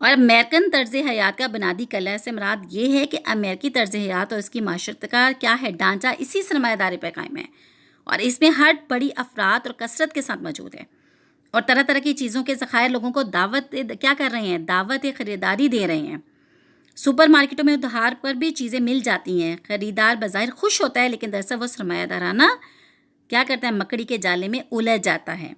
اور امریکن طرز حیات کا بنیادی کلر سے مراد یہ ہے کہ امریکی طرز حیات اور اس کی معاشرت کا کیا ہے ڈھانچہ اسی سرمایہ داری پر قائم ہے، اور اس میں ہر بڑی افراد اور کثرت کے ساتھ موجود ہے، اور طرح طرح کی چیزوں کے ذخائر لوگوں کو دعوت کیا کر رہے ہیں، دعوت خریداری دے رہے ہیں۔ سپر مارکیٹوں میں ادھار پر بھی چیزیں مل جاتی ہیں، خریدار بظاہر خوش ہوتا ہے لیکن دراصل وہ سرمایہ دارانہ کیا کرتا ہے، مکڑی کے جالے میں الجھ جاتا ہے۔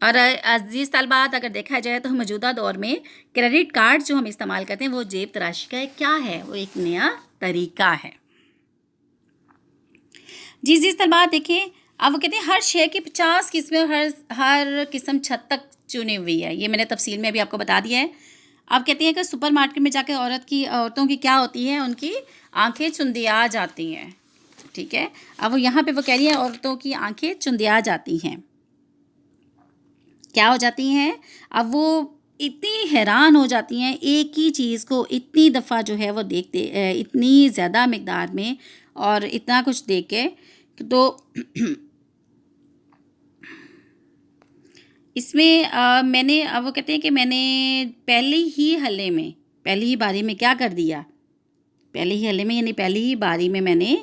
اور عزیز طالبات، اگر دیکھا جائے تو موجودہ دور میں کریڈٹ کارڈ جو ہم استعمال کرتے ہیں وہ جیب تراشی کا ایک کیا ہے، وہ ایک نیا طریقہ ہے۔ جی عزیز طالبات، دیکھیں اب وہ کہتے ہیں ہر شے کی 50 قسمیں اور ہر قسم چھت تک چنی ہوئی ہے، یہ میں نے تفصیل میں بھی آپ کو بتا دیا ہے۔ اب کہتے ہیں کہ سپر مارکیٹ میں جا کے عورتوں کی کیا ہوتی ہے، ان کی آنکھیں چندیا جاتی ہیں، ٹھیک ہے۔ اب وہ یہاں پہ وہ کہہ رہی ہیں عورتوں کی آنکھیں چندیا جاتی ہیں، کیا ہو جاتی ہیں، اب وہ اتنی حیران ہو جاتی ہیں ایک ہی چیز کو اتنی دفعہ جو ہے وہ دیکھتے، اتنی زیادہ مقدار میں اور اتنا کچھ دیکھ کے، تو اس میں میں نے وہ کہتے ہیں کہ میں نے پہلی ہی باری میں کیا کر دیا، پہلی ہی ہلے میں یعنی پہلی ہی باری میں نے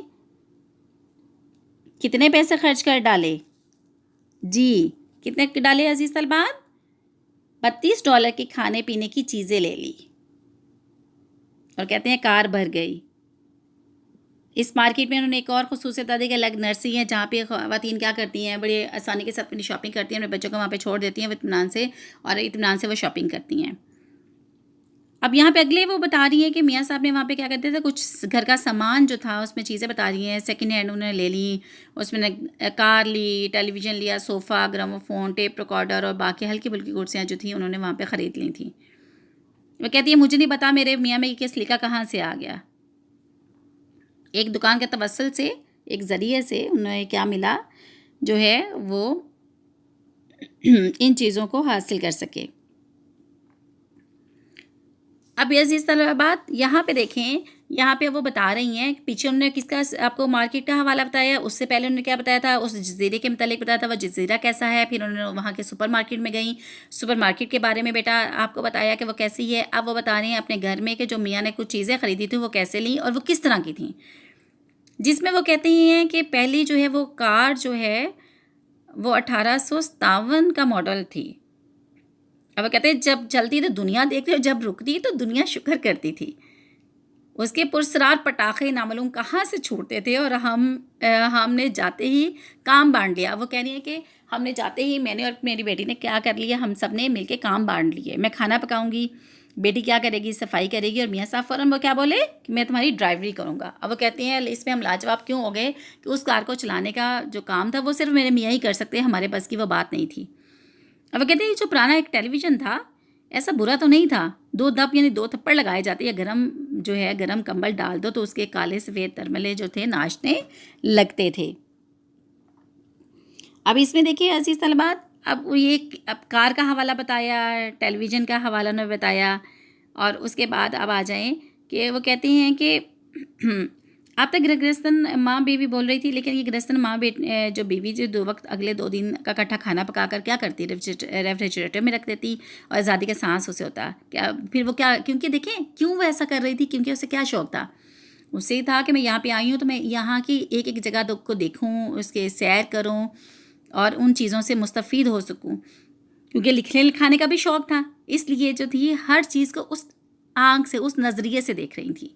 کتنے پیسے خرچ کر ڈالے، جی کتنے ڈالے عزیز طالبات، $32 کی کھانے پینے کی چیزیں لے لی، اور کہتے ہیں کار بھر گئی۔ اس مارکیٹ میں انہوں نے ایک اور خصوصیت بتا دی کہ الگ نرسری ہیں جہاں پہ خواتین کیا کرتی ہیں، بڑے آسانی کے ساتھ اپنی شاپنگ کرتی ہیں، اپنے بچوں کو وہاں پہ چھوڑ دیتی ہیں اطمینان سے وہ شاپنگ کرتی ہیں۔ اب یہاں پہ اگلے وہ بتا رہی ہیں کہ میاں صاحب نے وہاں پہ کیا کرتے تھے، کچھ گھر کا سامان جو تھا اس میں چیزیں بتا رہی ہیں سیکنڈ ہینڈ انہوں نے لے لی، اس میں نے کار لی، ٹیلی ویژن لیا، صوفہ، گراموفون، ٹیپ ریکارڈر اور باقی ہلکی پھلکی کرسیاں جو تھیں انہوں نے وہاں پہ خرید لی تھیں۔ وہ کہتی ہے مجھے نہیں پتا میرے میاں میں یہ سلیقہ کہاں سے آ گیا، ایک دکان کے توسل سے، ایک ذریعے سے انہیں کیا ملا جو ہے وہ ان چیزوں کو حاصل کر سکے۔ اب عزیز طالبات یہاں پہ دیکھیں، یہاں پہ وہ بتا رہی ہیں پیچھے انہوں نے کس کا آپ کو مارکیٹ کا حوالہ بتایا، اس سے پہلے انہوں نے کیا بتایا تھا، اس جزیرے کے متعلق بتایا تھا وہ جزیرہ کیسا ہے، پھر انہوں نے وہاں کے سپر مارکیٹ میں گئیں، سپر مارکیٹ کے بارے میں بیٹا آپ کو بتایا کہ وہ کیسی ہے۔ اب وہ بتا رہی ہیں اپنے گھر میں کہ جو میاں نے کچھ چیزیں خریدی تھیں وہ کیسے لیں اور وہ کس طرح کی تھیں، جس میں وہ کہتے ہیں کہ پہلی جو ہے وہ کار جو ہے وہ 1857 کا ماڈل تھی۔ اب وہ کہتے ہیں جب چلتی تو دنیا دیکھتی اور جب رکتی تو دنیا شکر کرتی تھی، اس کے پرسرار پٹاخے نامعلوم کہاں سے چھوٹتے تھے، اور ہم نے جاتے ہی کام بانٹ لیا۔ وہ کہہ رہی ہیں کہ ہم نے جاتے ہی میں نے اور میری بیٹی نے کیا کر لیا، ہم سب نے مل کے کام بانٹ لیے، میں کھانا پکاؤں گی، بیٹی کیا کرے گی، صفائی کرے گی، اور میاں صاحب فوراً وہ کیا بولے کہ میں تمہاری ڈرائیوری کروں گا۔ اب وہ کہتے ہیں اس میں ہم لاجواب کیوں ہو گئے کہ اس کار کو چلانے کا جو کام تھا وہ صرف میرے میاں ہی کر سکتے، ہمارے بس کی وہ بات نہیں تھی۔ اب وہ کہتے ہیں جو پرانا ایک ٹیلی ویژن تھا ایسا برا تو نہیں تھا، 2 دھپ یعنی 2 تھپڑ لگائے جاتے یا گرم کمبل ڈال دو تو اس کے کالے سفید ترملے جو تھے ناشنے لگتے تھے۔ اب اس میں دیکھیے عزیز طالبات، اب کار کا حوالہ بتایا، ٹیلی ویژن کا حوالہ انہوں نے بتایا، اور اس کے بعد اب آ جائیں کہ وہ کہتے ہیں کہ اب تک گرہستن ماں بیوی بول رہی تھی، لیکن یہ گرہستن ماں جو بیوی جو 2 وقت اگلے 2 دن کا کٹھا کھانا پکا کر کیا کرتی، ریفریجریٹر میں رکھ دیتی اور آزادی کا سانس اسے ہوتا کیا، پھر وہ کیا، کیونکہ دیکھیں کیوں وہ ایسا کر رہی تھی، کیونکہ اسے کیا شوق تھا، اسے یہ تھا کہ میں یہاں پہ آئی ہوں تو میں یہاں کی ایک ایک جگہ کو دیکھوں، اس کے سیر کروں اور ان چیزوں سے مستفید ہو سکوں، کیونکہ لکھنے لکھانے کا بھی شوق تھا، اس لیے جو تھی ہر چیز کو اس آنکھ سے، اس نظریے سے دیکھ رہی تھی۔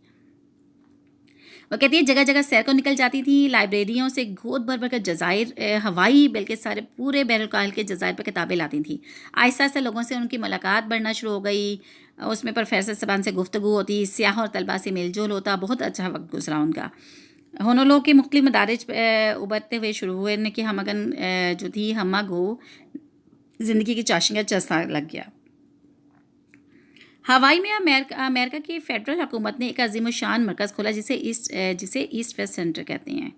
وہ کہتی ہے جگہ جگہ سیر کو نکل جاتی تھی، لائبریریوں سے گود بھر کر جزائر، ہوائی بلکہ سارے پورے بحر الکاہل کے جزائر پہ کتابیں لاتی تھیں۔ آہستہ آہستہ لوگوں سے ان کی ملاقات بڑھنا شروع ہو گئی، اس میں پروفیسر صاحبان سے گفتگو ہوتی، سیاح اور طلباء سے میل جول ہوتا، بہت اچھا وقت گزرا ان کا۔ ہنولوگ کے مختلف مدارج ابھرتے ہوئے شروع ہوئے کہ ہمگن جو تھی ہمہ گو زندگی کی چاشنی کا چسکا لگ گیا۔ ہوائی میں امریکہ کی فیڈرل حکومت نے ایک عظیم الشان مرکز کھولا جسے ایسٹ ویسٹ سینٹر کہتے ہیں۔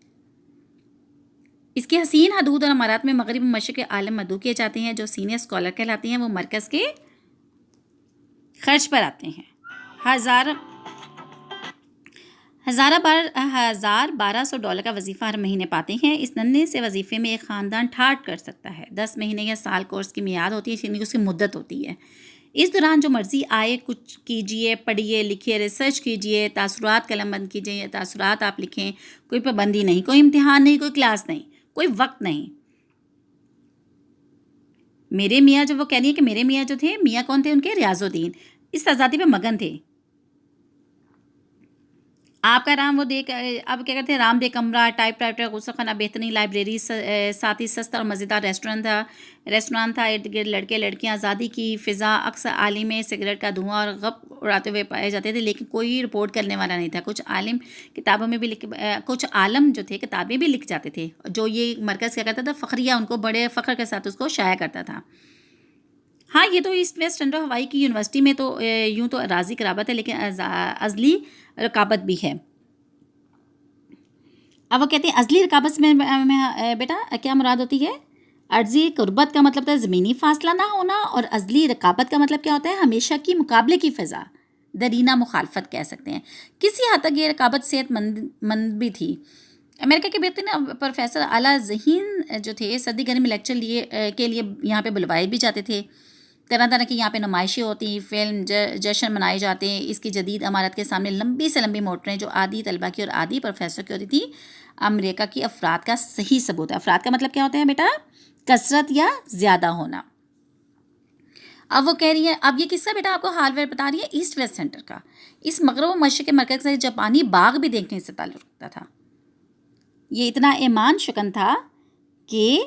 اس کی حسین حدود اور امارات میں مغرب و مشرق کے عالم مدعو کیے جاتے ہیں، جو سینئر اسکالر کہلاتے ہیں وہ مرکز کے خرچ پر آتے ہیں۔ 1200 کا وظیفہ ہر مہینے پاتے ہیں۔ اس ننھے سے وظیفے میں ایک خاندان ٹھاٹھ کر سکتا ہے۔ 10 مہینے یا سال کورس کی میعاد ہوتی ہے، یعنی اس کی مدت ہوتی ہے اس دوران جو مرضی آئے کچھ کیجئے، پڑھیے، لکھیے، ریسرچ کیجئے، تاثرات قلم بند کیجئے یا تاثرات آپ لکھیں، کوئی پابندی نہیں، کوئی امتحان نہیں، کوئی کلاس نہیں، کوئی وقت نہیں۔ میرے میاں جو وہ کہہ رہی ہیں کہ میرے میاں جو تھے، میاں کون تھے ان کے؟ ریاض الدین، اس آزادی پہ مگن تھے۔ آپ کا رام وہ دیکھ اب کیا کہتے ہیں، رام دے کمرہ، ٹائپ رائٹر، غسل خانہ، بہترین لائبریری، ساتھ ہی سستا اور مزیدار ریسٹوران تھا، ارد گرد لڑکے لڑکیاں، آزادی کی فضا، اکثر عالم میں سگریٹ کا دھواں اور غپ اڑاتے ہوئے پائے جاتے تھے، لیکن کوئی رپورٹ کرنے والا نہیں تھا۔ کچھ عالم کتابوں میں بھی کچھ عالم جو تھے کتابیں بھی لکھ جاتے تھے، جو یہ مرکز کیا کرتا تھا، فخریہ ان کو بڑے فخر کے ساتھ اس کو شائع کرتا تھا۔ ہاں، یہ تو ایسٹ ویسٹ انڈو ہوائی کی یونیورسٹی میں تو یوں تو راضی قرابت ہے، لیکن ازلی رقابت بھی ہے۔ اب وہ کہتے ہیں ازلی رقابت میں بیٹا کیا مراد ہوتی ہے؟ عرضی قربت کا مطلب ہے زمینی فاصلہ نہ ہونا، اور ازلی رقابت کا مطلب کیا ہوتا ہے؟ ہمیشہ کی مقابلے کی فضا، درینہ مخالفت کہہ سکتے ہیں۔ کسی حد تک یہ رقابت صحت مند بھی تھی۔ امریکہ کے بہترین پروفیسر اعلیٰ ذہین جو تھے، سردی گرمی لیکچر کے لیے یہاں پہ بلوائے بھی جاتے تھے۔ طرح طرح کی یہاں پہ نمائشیں ہوتی، فلم جشن منائے جاتے ہیں۔ اس کی جدید عمارت کے سامنے لمبی سے لمبی موٹریں جو آدھی طلبہ کی اور آدھی پروفیسر کی ہوتی تھی، امریکہ کی افراد کا صحیح ثبوت ہے۔ افراد کا مطلب کیا ہوتا ہے بیٹا؟ کثرت یا زیادہ ہونا۔ اب وہ کہہ رہی ہے، اب یہ قصہ بیٹا آپ کو حال ویر بتا رہی ہے ایسٹ ویسٹ سینٹر کا۔ اس مغرب و مشرق کے مرکز سے جاپانی باغ بھی دیکھنے سے تعلق رکھتا تھا۔ یہ اتنا ایمان شکن تھا کہ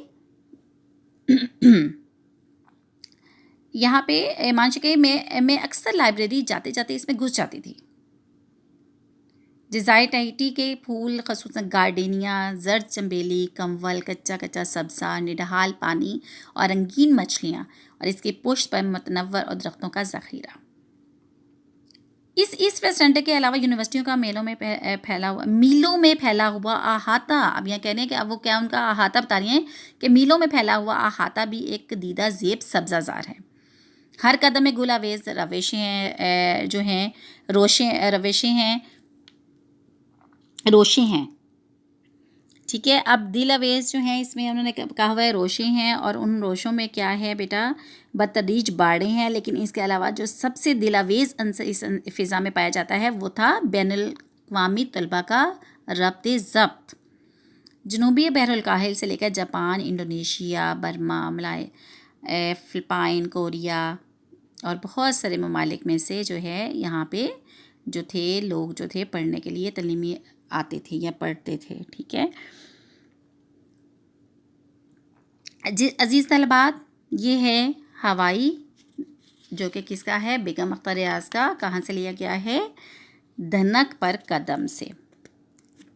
یہاں پہ ایمان شکن میں اکثر لائبریری جاتے جاتے اس میں گھس جاتی تھی۔ جزائر ٹائٹی کے پھول، خصوصاً گارڈینیا، زرد چنبیلی، کنول، کچا کچا سبزہ، نڈھال پانی اور رنگین مچھلیاں، اور اس کی پشت پر متنوع اور درختوں کا ذخیرہ۔ اس ایسٹ ویسٹ سینٹر کے علاوہ یونیورسٹیوں کا میلوں میں پھیلا ہوا احاطہ، اب یہ کہہ رہے ہیں کہ اب وہ کیا ان کا احاطہ بتا رہی ہیں کہ میلوں میں پھیلا ہوا احاطہ بھی ایک دیدہ زیب سبزہ زار ہے۔ ہر قدم میں گل آویز روشیں ہیں، ٹھیک ہے۔ اب دل آویز جو ہیں، اس میں انہوں نے کہا ہوا ہے روشیں ہیں، اور ان روشوں میں کیا ہے بیٹا؟ بتدریج باڑے ہیں، لیکن اس کے علاوہ جو سب سے دل آویز اس فضا میں پایا جاتا ہے وہ تھا بین الاقوامی طلبہ کا ربط ضبط۔ جنوبی بحر الکاہل سے لے کر Japan, Indonesia, Burma, Philippines, Korea اور بہت سارے ممالک میں سے جو ہے یہاں پہ جو تھے لوگ جو تھے پڑھنے کے لیے تعلیمی آتے تھے یا پڑھتے تھے، ٹھیک ہے۔ عزیز طلبات، یہ ہے ہوائی، جو کہ کس کا ہے؟ بیگم اختر ریاض کا۔ کہاں سے لیا گیا ہے؟ دھنک پر قدم سے،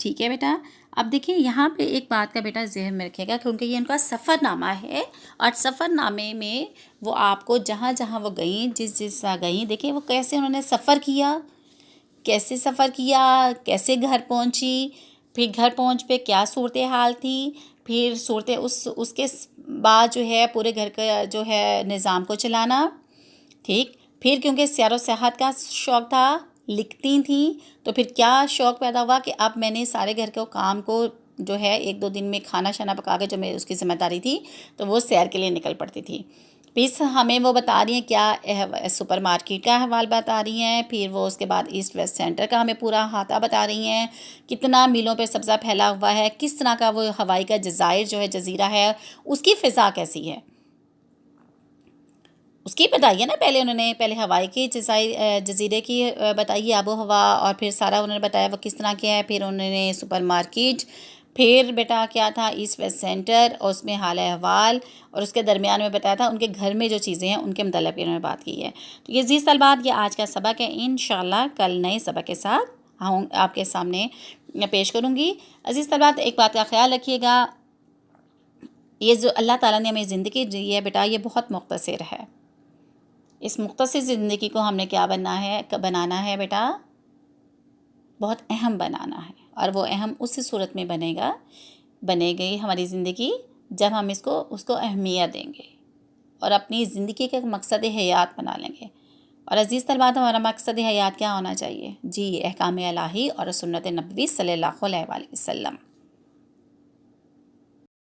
ٹھیک ہے بیٹا۔ اب دیکھیں یہاں پہ ایک بات کا بیٹا ذہن میں رکھے گا، کیونکہ یہ ان کا سفر نامہ ہے، اور سفر نامے میں وہ آپ کو جہاں جہاں وہ گئیں، جس جگہ گئیں، دیکھیں وہ کیسے انہوں نے سفر کیا، کیسے گھر پہنچی، پھر گھر پہنچ پہ کیا صورتحال تھی، پھر اس کے بعد جو ہے پورے گھر کا جو ہے نظام کو چلانا، ٹھیک۔ پھر کیونکہ سیر و سیاحت کا شوق تھا، لکھتی تھیں، تو پھر کیا شوق پیدا ہوا کہ اب میں نے سارے گھر کے کام کو جو ہے 1-2 دن میں کھانا شانا پکا کے، جو میری اس کی ذمہ داری تھی، تو وہ سیر کے لیے نکل پڑتی تھی۔ پھر ہمیں وہ بتا رہی ہیں کیا سپر مارکیٹ کا احوال بتا رہی ہیں، پھر وہ اس کے بعد ایسٹ ویسٹ سینٹر کا ہمیں پورا احاطہ بتا رہی ہیں، کتنا میلوں پہ سبزہ پھیلا ہوا ہے، کس طرح کا وہ ہوائی کا جزائر جو ہے جزیرہ ہے، اس کی فضا کیسی ہے، اس کی بتائیے نا۔ پہلے ہوائی کے جزیرے کی بتائیے آب و ہوا، اور پھر سارا انہوں نے بتایا وہ کس طرح کے ہے، پھر انہوں نے سپر مارکیٹ، پھر بیٹا کیا تھا ایسٹ ویسٹ سینٹر، اور اس میں حال احوال، اور اس کے درمیان میں بتایا تھا ان کے گھر میں جو چیزیں ہیں ان کے متعلق انہوں نے بات کی ہے۔ تو یہ عزیز طلبات، یہ آج کا سبق ہے، انشاءاللہ کل نئے سبق کے ساتھ آپ کے سامنے پیش کروں گی۔ عزیز طلبات، ایک بات کا خیال رکھیے گا، یہ جو اللہ تعالیٰ نے ہمیں زندگی دی ہے بیٹا، یہ بہت مختصر ہے۔ اس مختصر زندگی کو ہم نے کیا بنانا ہے بیٹا؟ بہت اہم بنانا ہے، اور وہ اہم اسی صورت میں بنے گی ہماری زندگی جب ہم اس کو اہمیت دیں گے اور اپنی زندگی کا مقصد حیات بنا لیں گے۔ اور عزیز طلبات، ہمارا مقصد حیات کیا ہونا چاہیے؟ جی، احکام الہی اور سنت نبوی صلی اللہ علیہ وسلم۔